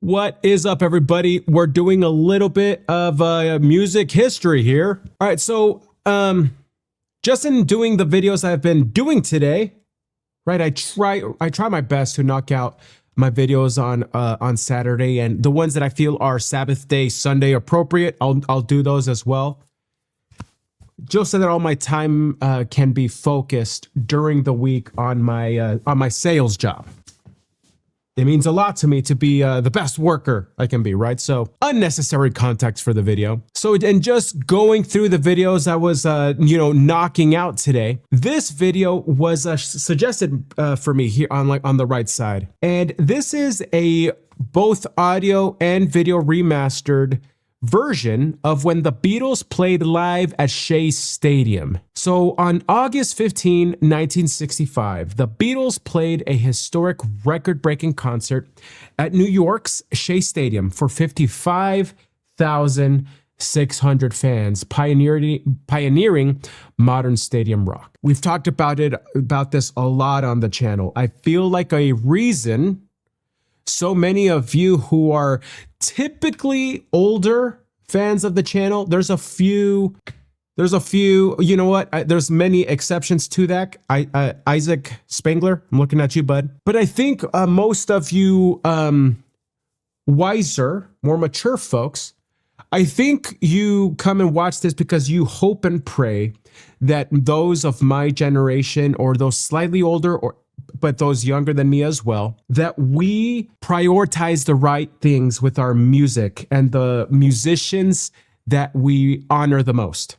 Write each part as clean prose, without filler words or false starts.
What is up, everybody? We're doing a little bit of music history here. All right, so just in doing the videos I've been doing today, right? I try my best to knock out my videos on Saturday, and the ones that I feel are Sabbath day, Sunday appropriate, I'll do those as well. Just so that all my time can be focused during the week on my sales job. It means a lot to me to be the best worker I can be, right? So unnecessary context for the video. So, and just going through the videos I was, knocking out today, this video was suggested for me here on the right side. And this is a both audio and video remastered version of when the Beatles played live at Shea Stadium. So on August 15, 1965, the Beatles played a historic record-breaking concert at New York's Shea Stadium for 55,600 fans, pioneering modern stadium rock. We've talked about this a lot on the channel. I feel like a reason so many of you who are typically older fans of the channel, there's a few, you know what? There's many exceptions to that. Isaac Spangler, I'm looking at you, bud. But I think most of you wiser, more mature folks, I think you come and watch this because you hope and pray that those of my generation or those slightly older but those younger than me as well, that we prioritize the right things with our music and the musicians that we honor the most.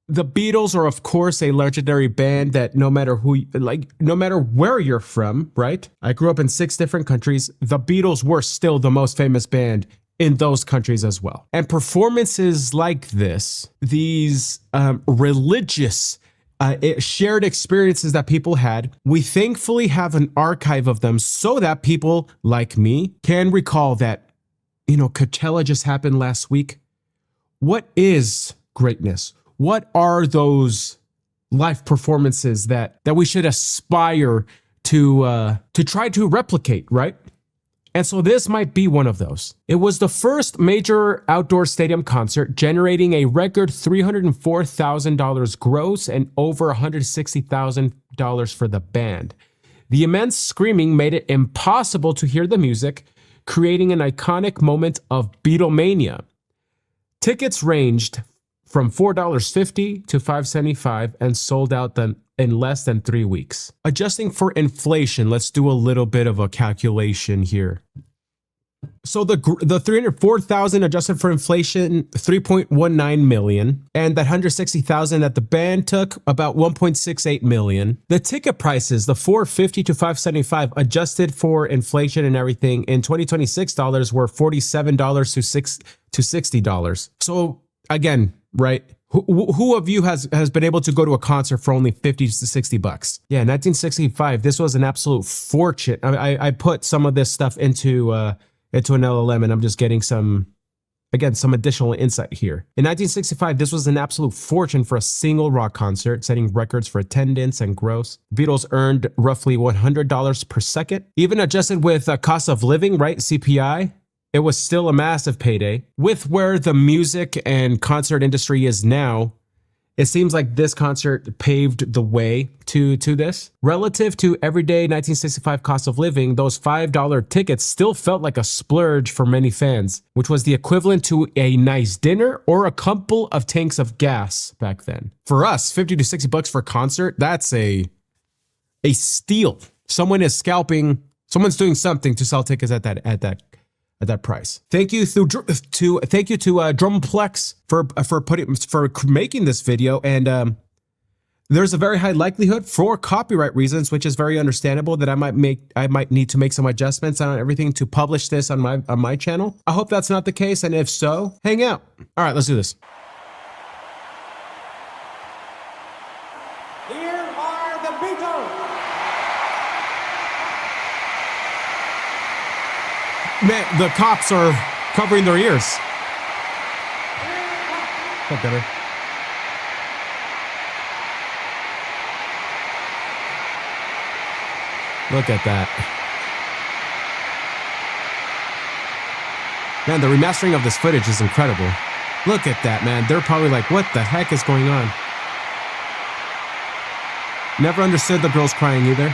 The Beatles are, of course, a legendary band that no matter where you're from, right? I grew up in 6 different countries. The Beatles were still the most famous band in those countries as well. And performances like this, these religious shared experiences that people had, we thankfully have an archive of them so that people like me can recall that, Coachella just happened last week. What is greatness? What are those live performances that we should aspire to try to replicate, right? And so this might be one of those. It was the first major outdoor stadium concert, generating a record $304,000 gross and over $160,000 for the band. The immense screaming made it impossible to hear the music, creating an iconic moment of Beatlemania. Tickets ranged from $4.50 to $5.75 and sold out in less than 3 weeks. Adjusting for inflation, let's do a little bit of a calculation here. So the $304,000 adjusted for inflation, $3.19 million, and that $160,000 that the band took, about $1.68 million. The ticket prices, the $4.50 to $5.75 adjusted for inflation and everything, in 2026 dollars were $47 to $60. So again, right? Who of you has been able to go to a concert for only 50 to 60 bucks? Yeah, 1965, this was an absolute fortune. I put some of this stuff into an LLM, and I'm just getting some additional insight here. In 1965, this was an absolute fortune for a single rock concert, setting records for attendance and gross. Beatles earned roughly $100 per second. Even adjusted with cost of living, right, CPI, it was still a massive payday. With where the music and concert industry is now, it seems like this concert paved the way to this. Relative to everyday 1965 cost of living, those $5 tickets still felt like a splurge for many fans, which was the equivalent to a nice dinner or a couple of tanks of gas back then. For us, 50 to 60 bucks for a concert, that's a steal. Someone's doing something to sell tickets at that price. Thank you to Drumplex for making this video, and there's a very high likelihood for copyright reasons, which is very understandable, that I might need to make some adjustments on everything to publish this on my channel. I hope that's not the case, and if so, hang out. All right, let's do this. Here are the Beatles. Man, the cops are covering their ears. Not better. Look at that. Man, the remastering of this footage is incredible. Look at that, man. They're probably like, what the heck is going on? Never understood the girls crying either.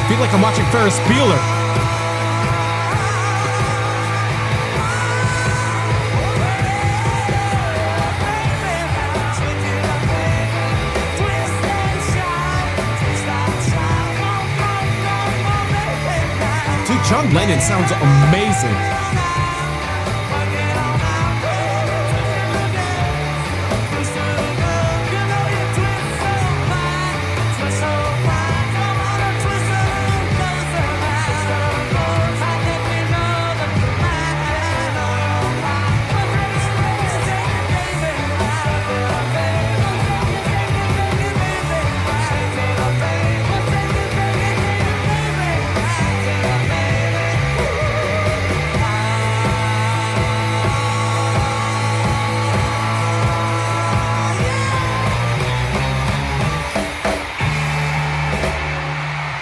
I feel like I'm watching Ferris Bueller. Dude, John Lennon sounds amazing.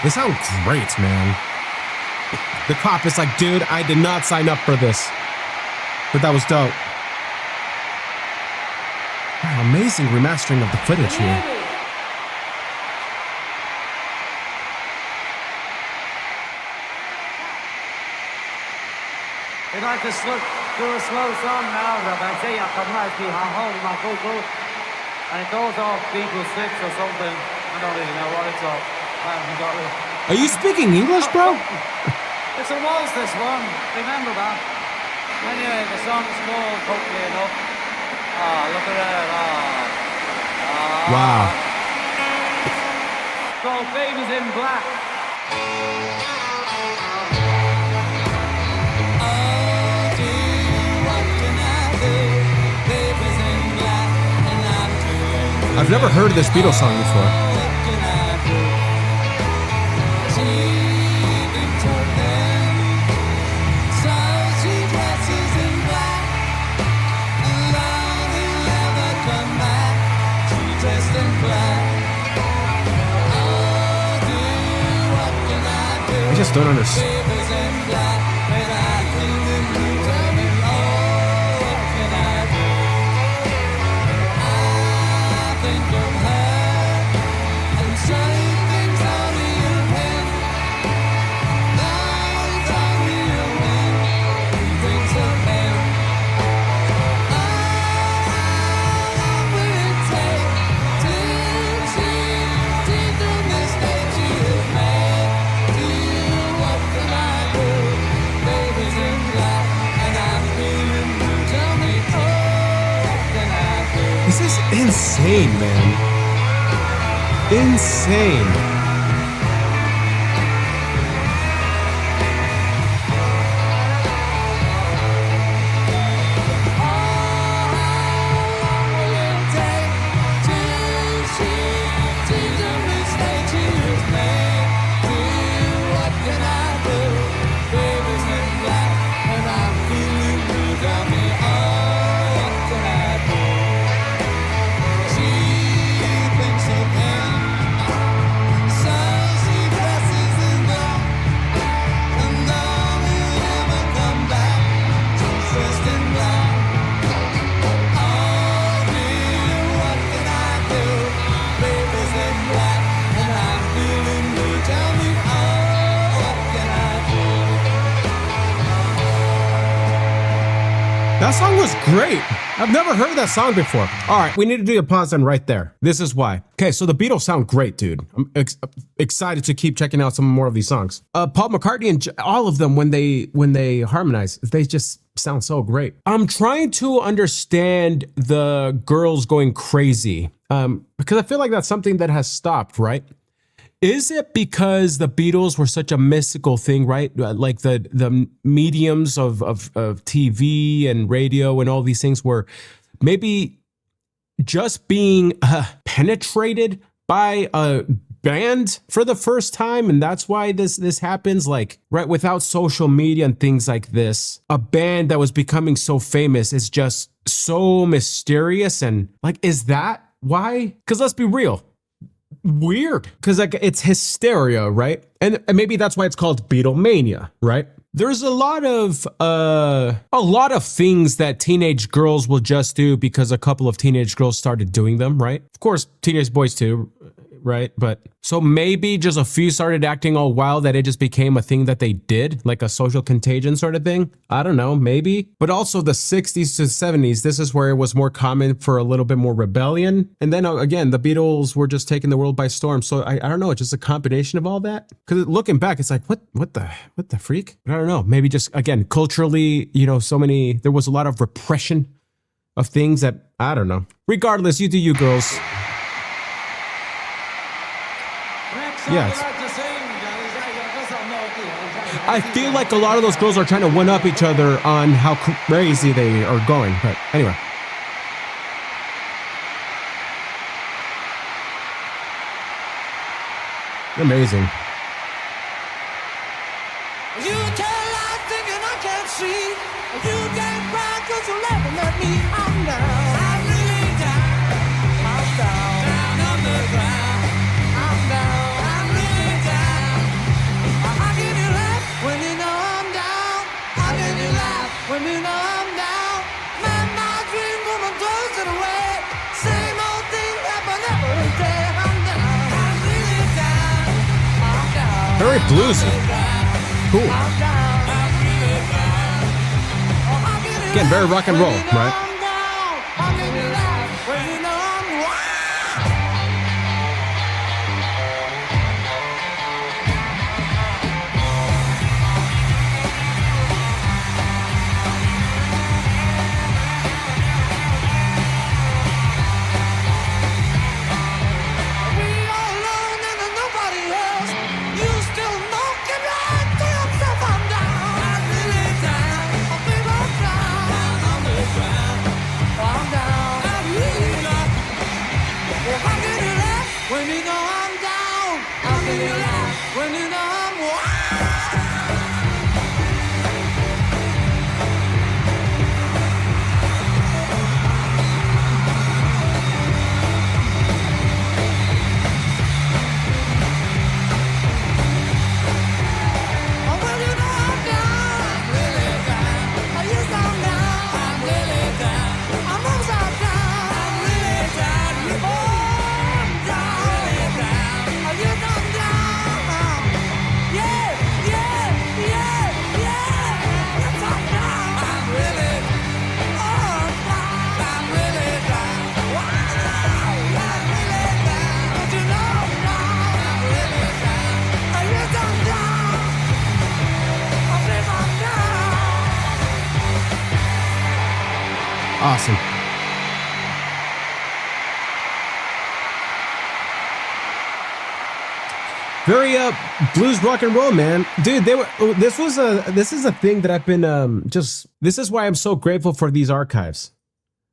They sound great, man. The cop is like, dude, I did not sign up for this. But that was dope. Wow, amazing remastering of the footage here. We'd like to do a slow song now, Rabbi. And it goes off Beatles 6 or something. I don't really know what it's off. I haven't got it. Are you speaking English, bro? It's a waltz, this one. Remember that. Anyway, the song is called Pkwy Enough. Look at it. Wow. It's called Babies in Black. I've never heard this Beatles song before. I just don't understand. This is insane, man. Insane. That song was great. I've never heard that song before. All right, we need to do a pause then right there. This is why. Okay, so the Beatles sound great, dude. I'm excited to keep checking out some more of these songs. Paul McCartney and all of them, when they harmonize, they just sound so great. I'm trying to understand the girls going crazy because I feel like that's something that has stopped, right? Is it because the Beatles were such a mystical thing, right? Like the mediums of TV and radio and all these things were maybe just being penetrated by a band for the first time, and that's why this happens, like, right, without social media and things like this, a band that was becoming so famous is just so mysterious. And like, is that why? Because let's be real, weird, because like it's hysteria, right? And maybe that's why it's called Beatlemania, right? There's a lot of things that teenage girls will just do because a couple of teenage girls started doing them, right? Of course, teenage boys too, right? But so maybe just a few started acting all wild that it just became a thing that they did, like a social contagion sort of thing. I don't know, maybe. But also the 60s to 70s, this is where it was more common for a little bit more rebellion. And then again, the Beatles were just taking the world by storm. So I don't know, it's just a combination of all that. Because looking back, it's like, what the freak? But I don't know, maybe just, again, culturally, you know, there was a lot of repression of things that, I don't know. Regardless, you do you, girls. Yes. I feel like a lot of those girls are trying to one up each other on how crazy they are going. But anyway. Amazing. You tell lies thinking I can't see. You can't cry 'cause you'll never let me. I'm down. I'm really down. I'm down. Down on the ground. I'm down. I'm really down. How can you laugh when you know I'm down? How can you laugh when you know I'm down? Man, my dream woman throws it away. Same old thing happen every day. I'm down. I'm really down. I'm down. Very bluesy. Cool. Again, very rock and roll, right? When you know I'm down, how can you laugh when you know I'm wild? Oh, when you know I'm down, I'm really down. Oh, yes, I'm down, I'm really down. I'm upside down, I'm really down. Oh, I'm down, really down. Oh, yes, I'm down. Yeah, yeah, yeah, yeah. Yes, I'm down. I'm really, oh, I'm down. I'm really down. Wow, I'm really down. Don't you know I'm down? I'm really down. Oh, yes, I'm down. Oh, babe, I'm down. Awesome. Very blues rock and roll, man. Dude, this is a thing that I've been this is why I'm so grateful for these archives.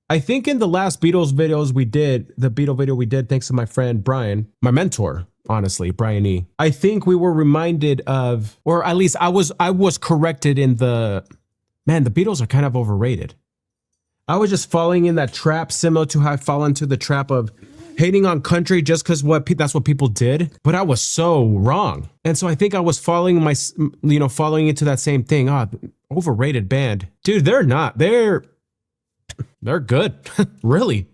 I think in the last Beatles videos we did, the Beatle video we did, thanks to my friend Brian, my mentor, honestly, Brian E. I think we were reminded of, or at least I was corrected in the Beatles are kind of overrated. I was just falling in that trap, similar to how I fall into the trap of hating on country just because that's what people did. But I was so wrong. And so I think I was falling into that same thing. Overrated band. Dude, they're not. They're good. Really,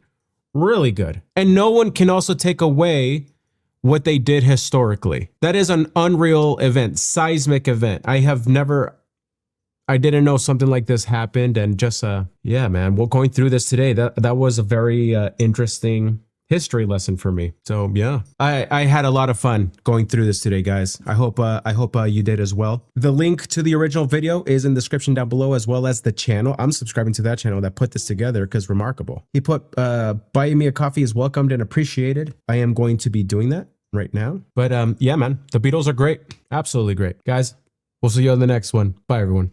really good. And no one can also take away what they did historically. That is an unreal event, seismic event. I didn't know something like this happened, and just yeah, man. Well, going through this today, that was a very interesting history lesson for me. So yeah, I had a lot of fun going through this today, guys. I hope you did as well. The link to the original video is in the description down below, as well as the channel. I'm subscribing to that channel that put this together because remarkable. He put buying me a coffee is welcomed and appreciated. I am going to be doing that right now. But yeah, man, the Beatles are great. Absolutely great, guys. We'll see you on the next one. Bye, everyone.